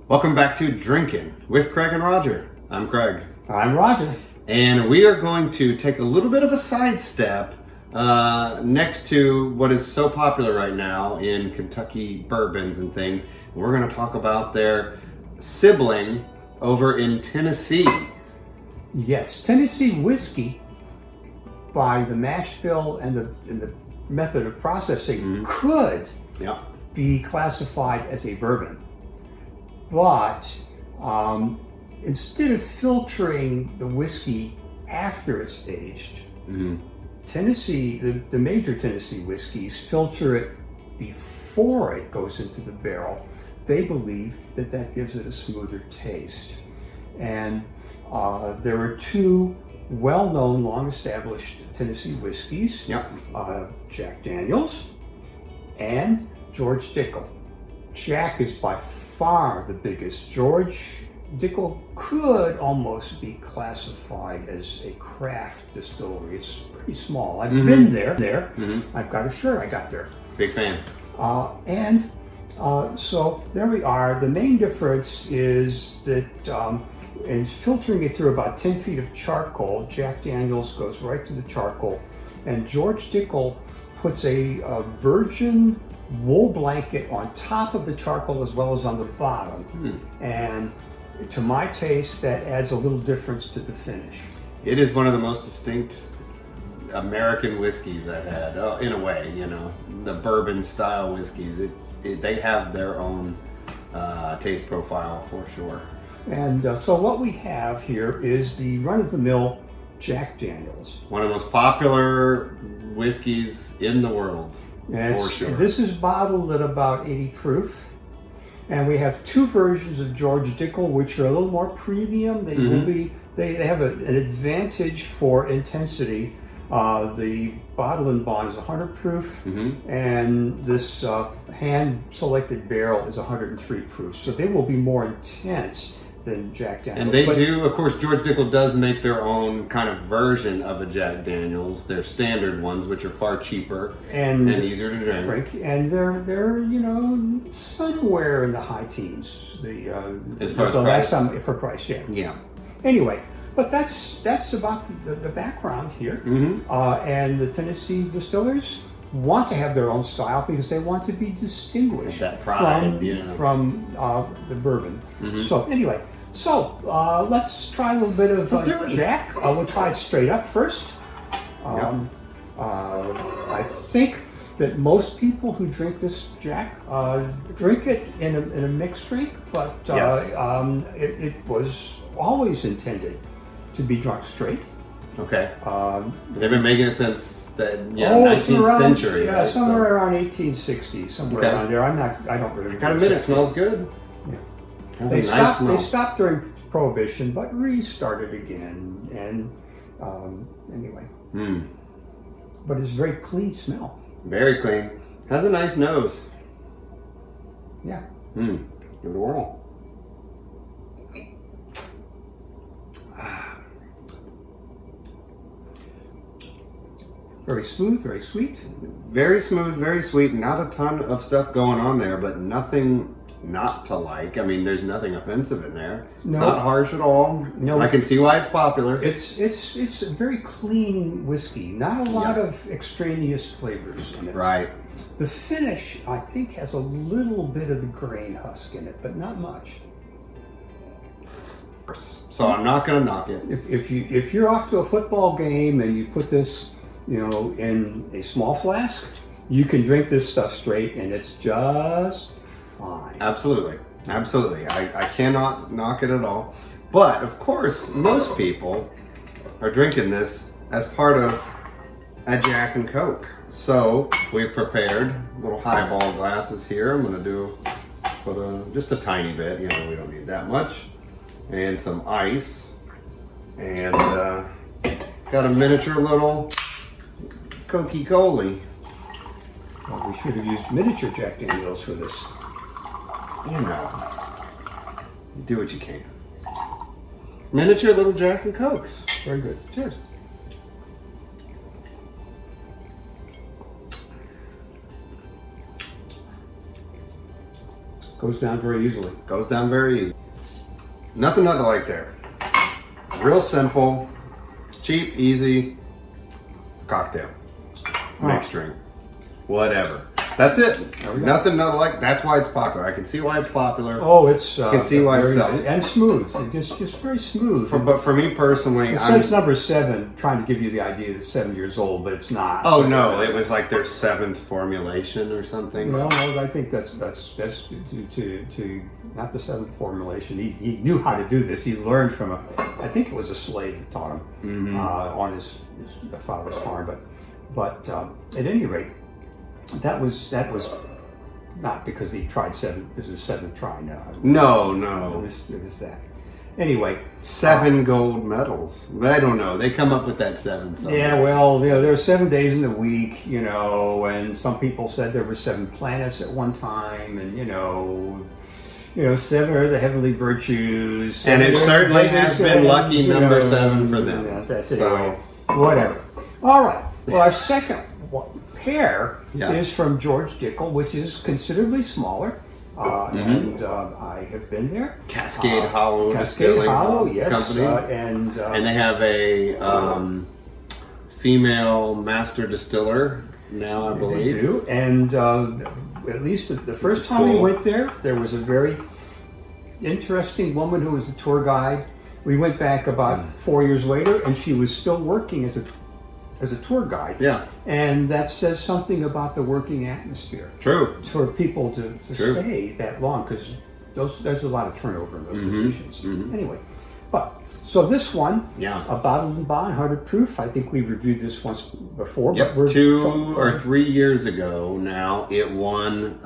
Welcome back to Drinking with Craig and Roger. I'm Craig. I'm Roger. And we are going to take a little bit of a sidestep next to what is so popular right now in Kentucky bourbons and things. We're going to talk about their sibling over in Tennessee. Yes, Tennessee whiskey, by the mash bill and the method of processing, could be classified as a bourbon. But instead of filtering the whiskey after it's aged, Tennessee, the major Tennessee whiskeys filter it before it goes into the barrel. They believe that gives it a smoother taste. And there are two well-known, long-established Tennessee whiskeys, Jack Daniels and George Dickel. Jack is by far the biggest. George Dickel could almost be classified as a craft distillery. It's pretty small. I've been there. I've got a shirt I got there. Big fan. So there we are. The main difference is that in filtering it through about 10 feet of charcoal, Jack Daniels goes right to the charcoal, and George Dickel puts a virgin wool blanket on top of the charcoal as well as on the bottom. And to my taste, that adds a little difference to the finish. It is one of the most distinct American whiskeys I've had, in a way, the bourbon style whiskeys. They have their own taste profile for sure. And so what we have here is the run-of-the-mill Jack Daniels. One of the most popular whiskeys in the world, for sure. This is bottled at about 80 proof. And we have two versions of George Dickel, which are a little more premium. They will be. They have an advantage for intensity. The bottle and bond is 100 proof, and this hand-selected barrel is 103 proof. So they will be more intense than Jack Daniels. And they do, of course, George Dickel does make their own kind of version of a Jack Daniels. Their standard ones, which are far cheaper and easier to drink. And they're somewhere in the high teens. As far as the price? last time for price, yeah. Anyway. But that's about the background here. And the Tennessee distillers want to have their own style because they want to be distinguished that pride, from the bourbon. So anyway, let's try a little bit of Jack. We'll try it straight up first. I think that most people who drink this Jack drink it in a mixed drink, but it was always intended to be drunk straight. Okay. They've been making it since the 19th century. Yeah, right? somewhere around 1860, somewhere around there. I don't really. Got a minute. Smells good. Yeah. They stopped during Prohibition, but restarted again. And anyway. But it's a very clean smell. Very clean. Has a nice nose. Yeah. Give it a whirl. Very smooth, very sweet. Very smooth, very sweet. Not a ton of stuff going on there, but nothing not to like. I mean, there's nothing offensive in there. It's not harsh at all. No, I can see why it's popular. It's a very clean whiskey. Not a lot of extraneous flavors in it. Right. The finish, I think, has a little bit of the grain husk in it, but not much. So I'm not going to knock it. If you're off to a football game and you put this, in a small flask, you can drink this stuff straight, and it's just fine. Absolutely. I cannot knock it at all. But of course, most people are drinking this as part of a Jack and Coke. So we've prepared little highball glasses here. I'm going to put just a tiny bit. We don't need that much. And some ice. And got a miniature little Coca-Cola. Well, we should have used miniature Jack Daniels for this. Do what you can. Miniature little Jack and Cokes. Very good. Cheers. Goes down very easily. Goes down very easy. Nothing not to like there. Real simple, cheap, easy cocktail. Mixed drink. Whatever. That's it. Nothing not to like. That's why it's popular. I can see why it's popular. Oh, it's. I can see why it sells. And smooth. Just very smooth. But for me personally, it says number 7, trying to give you the idea that it's 7 years old, but it's not. Oh no, it was like their 7th formulation or something. No, I think that's to not the 7th formulation. He knew how to do this. He learned from I think it was a slave that taught him on his father's farm. But at any rate, that was not because he tried 7. This was 7th try. No. It was that. Anyway, 7 gold medals. I don't know. They come up with that 7. Somewhere. Yeah, well, there are 7 days in the week, and some people said there were 7 planets at one time, and 7 are the heavenly virtues. And it certainly has been lucky number 7 for them. That's it. Anyway, whatever. All right. Well, our second pair is from George Dickel, which is considerably smaller. And I have been there. Cascade Hollow Cascade Hollow, yes. Company. And they have a female master distiller now, I believe. They do. And at least the first time we went there was a very interesting woman who was a tour guide. We went back about 4 years later, and she was still working as a tour guide. Yeah. And that says something about the working atmosphere. True. For people to stay that long, because there's a lot of turnover in those positions. Anyway, so this one, a bottled and bond, 100 proof. I think we reviewed this once before. Yep. But 2 or 3 years ago now, it won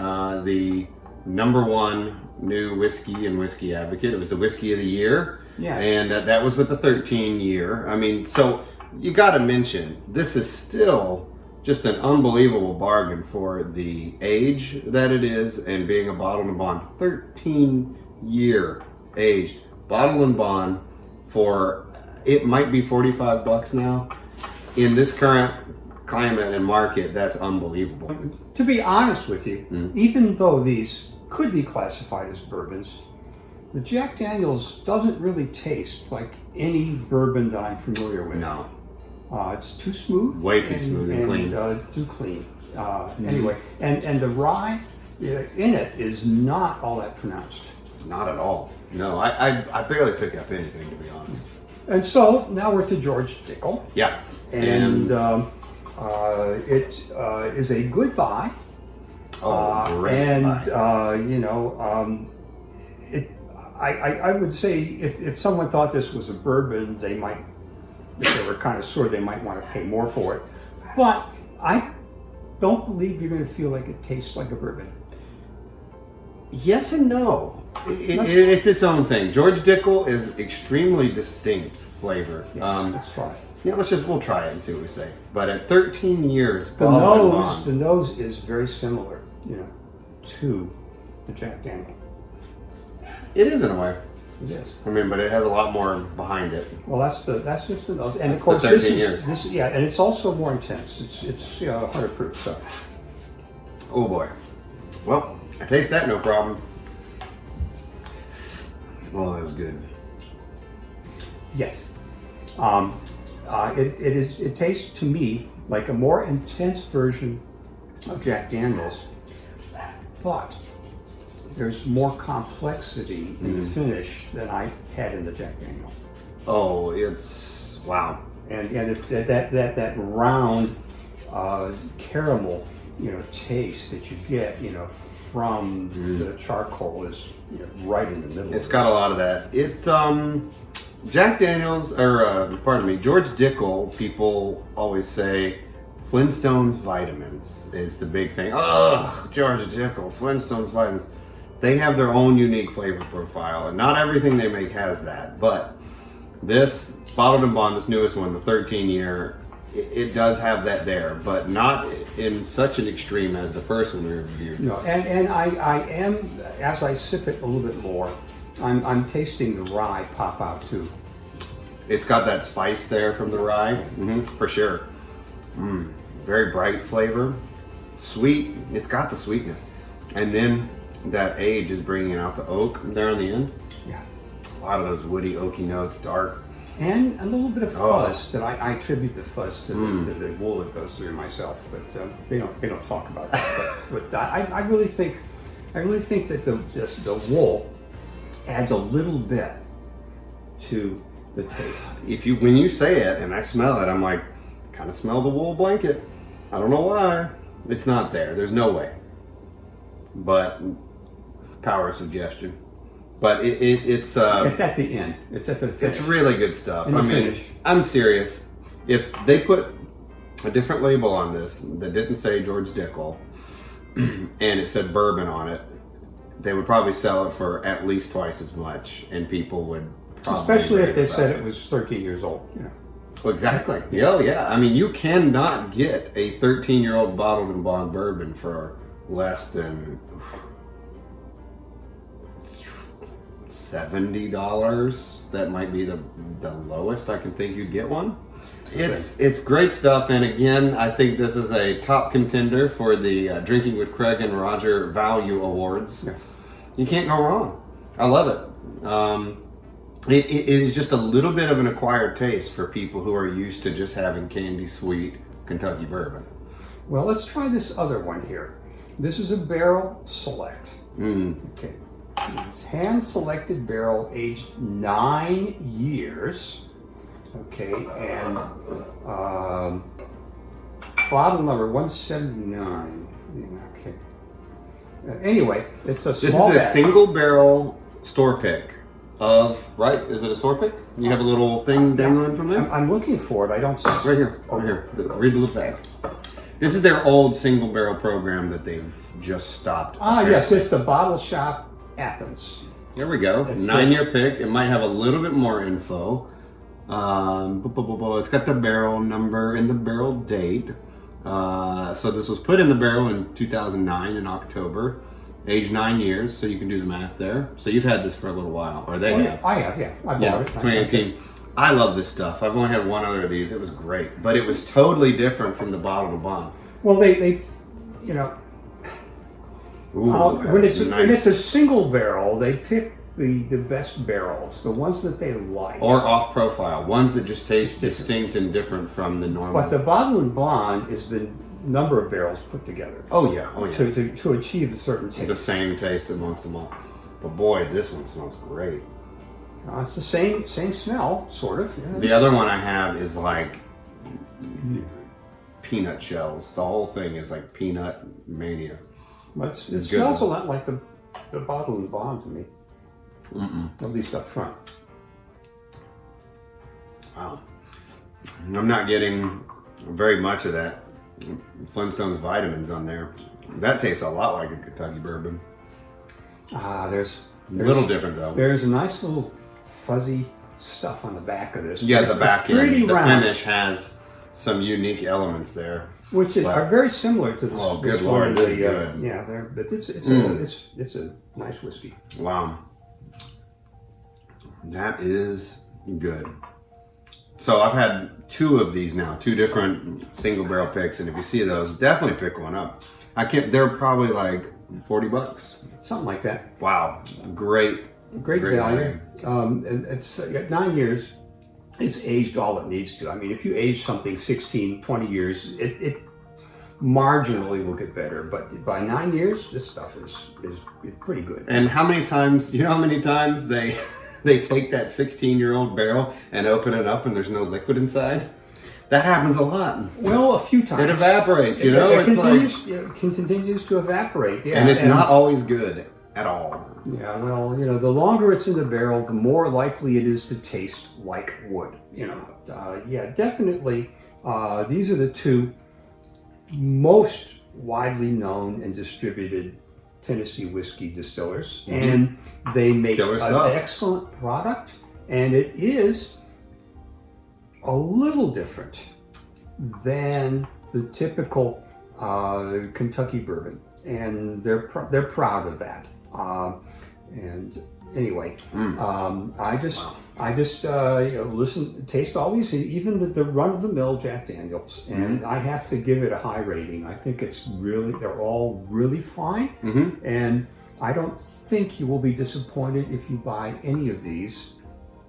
the #1 new whiskey and whiskey advocate. It was the whiskey of the year. Yeah. And that was with the 13 year. I mean, so you got to mention, this is still just an unbelievable bargain for the age that it is and being a bottled and bond. 13-year aged bottled and bond for, it might be $45 now. In this current climate and market, that's unbelievable. To be honest with you, even though these could be classified as bourbons, the Jack Daniel's doesn't really taste like any bourbon that I'm familiar with. No. It's too smooth. Way too smooth and clean. Too clean. Anyway, and the rye in it is not all that pronounced. Not at all. No, I barely pick up anything, to be honest. And so now we're to George Dickel. Yeah. And it is a good buy. Great buy. I would say if someone thought this was a bourbon, they might, if they were kind of sore, they might want to pay more for it. But I don't believe you're going to feel like it tastes like a bourbon. Yes and no. It's its own thing. George Dickel is extremely distinct flavor. Yes, let's try it. Yeah, we'll try it and see what we say. But at 13 years, the nose is very similar, to the Jack Daniel. It is in a way. It is. I mean, but it has a lot more behind it. Well, that's just the nose, and that's of course the 13 years. And it's also more intense. It's 100 proof. So. Oh boy. Well, I taste that no problem. Well, that was good. Yes. It tastes to me like a more intense version of Jack Daniel's, but there's more complexity in the finish than I had in the Jack Daniel. Oh, it's wow. And it's that round caramel, taste that you get, from the charcoal is right in the middle. It's got a lot of that. Jack Daniel's, George Dickel, people always say Flintstones vitamins is the big thing. Oh, George Dickel, Flintstones vitamins. They have their own unique flavor profile, and not everything they make has that. But this bottled and bond, this newest one, the 13-year, it does have that there, but not in such an extreme as the first one we reviewed. No, and I am, as I sip it a little bit more, I'm tasting the rye pop out too. It's got that spice there from the rye, for sure. Very bright flavor, sweet. It's got the sweetness, and then that age is bringing out the oak there on the end. Yeah. A lot of those woody, oaky notes, dark. And a little bit of fuzz that I attribute the fuzz to the wool that goes through myself, but they don't talk about that. but I really think that the wool adds a little bit to the taste. When you say it and I smell it, I'm like, kind of smell the wool blanket. I don't know why. It's not there. There's no way. But power of suggestion. But it's at the end. It's at the finish. It's really good stuff. I mean, I'm serious. If they put a different label on this that didn't say George Dickel and it said bourbon on it, they would probably sell it for at least twice as much, and people would probably, especially if they said it was 13 years old. You know. Well, exactly. Yeah. I mean, you cannot get a 13-year-old bottled and bond bourbon for less than $70. That might be the lowest I can think you'd get one. It's great stuff, and again, I think this is a top contender for the Drinking with Craig and Roger Value Awards. Yes. You can't go wrong. I love it. It is just a little bit of an acquired taste for people who are used to just having candy sweet Kentucky bourbon. Well, let's try this other one here. This is a barrel select. Okay. It's hand-selected barrel, aged 9 years. Okay, and bottle number 179. Okay. Anyway, it's a small This is a batch. single barrel store pick of, right? Is it a store pick? You have a little thing dangling from there? I'm looking for it. I don't. Right here. Right here. Read the little tag. This is their old single barrel program that they've just stopped. Yes, it's the Bottle Shop Athens. Here we go. 9-year pick. It might have a little bit more info. It's got the barrel number and the barrel date. So this was put in the barrel in 2009 in October. Age 9 years, so you can do the math there. So you've had this for a little while, or they have. I have, yeah. I bought it. 2018. I love this stuff. I've only had one other of these. It was great, but it was totally different from the bottle to bond. Well, they you know, when it's a single barrel, they pick the best barrels, the ones that they like, or off profile, ones that just taste distinct and different from the normal. But the bottle and bond has been number of barrels put together. Oh yeah. To achieve a certain taste. The same taste amongst them all. But boy, this one smells great. It's the same smell, sort of. Yeah. The other one I have is like peanut shells. The whole thing is like peanut mania. But it smells a lot like the bottle and bond to me. At least up front. Wow. I'm not getting very much of that Flintstones vitamins on there. That tastes a lot like a Kentucky bourbon. There's A little different though. There's a nice little fuzzy stuff on the back of this. Yeah, the back end. Pretty The round, finish has some unique elements there, which are very similar to this. Oh, this good one Lord, in this is the, good. Yeah, but it's a nice whiskey. Wow. That is good. So I've had 2 of these now, 2 different single barrel picks, and if you see those, definitely pick one up. They're probably like $40. Something like that. Wow. Great Value. And it's 9 years. It's aged all it needs to. I mean, if you age something 16, 20 years, it marginally will get better. But by 9 years, this stuff is pretty good. And how many times they take that 16-year-old barrel and open it up and there's no liquid inside? That happens a lot. Well, a few times. It evaporates, you know? It continues to evaporate, yeah. And it's not always good at all. Yeah, well, the longer it's in the barrel, the more likely it is to taste like wood, definitely. These are the 2 most widely known and distributed Tennessee whiskey distillers, and they make an excellent product, and it is a little different than the typical Kentucky bourbon, and they're proud of that. And anyway, I just taste all these, even the run-of-the-mill Jack Daniels, and I have to give it a high rating. I think they're all really fine, and I don't think you will be disappointed if you buy any of these.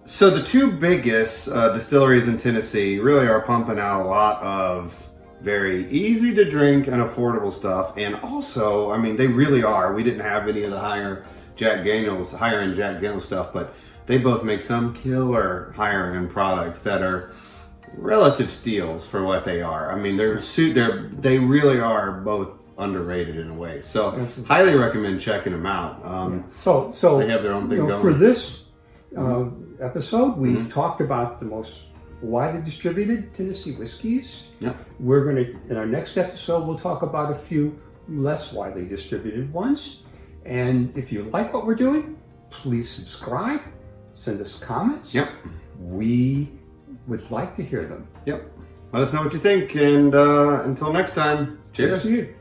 So the two biggest distilleries in Tennessee really are pumping out a lot of very easy to drink and affordable stuff. And also, I mean, they really are. We didn't have any of the higher end Jack Daniels stuff, but they both make some killer higher end products that are relative steals for what they are. I mean, they really are both underrated in a way. So Absolutely. highly recommend checking them out. So they have their own thing going. For this episode, we've talked about the most widely distributed Tennessee whiskeys. Yep. We're going to, in our next episode, we'll talk about a few less widely distributed ones. And if you like what we're doing, please subscribe, send us comments. Yep. We would like to hear them. Yep. Let us know what you think. And until next time, cheers. Cheers to you.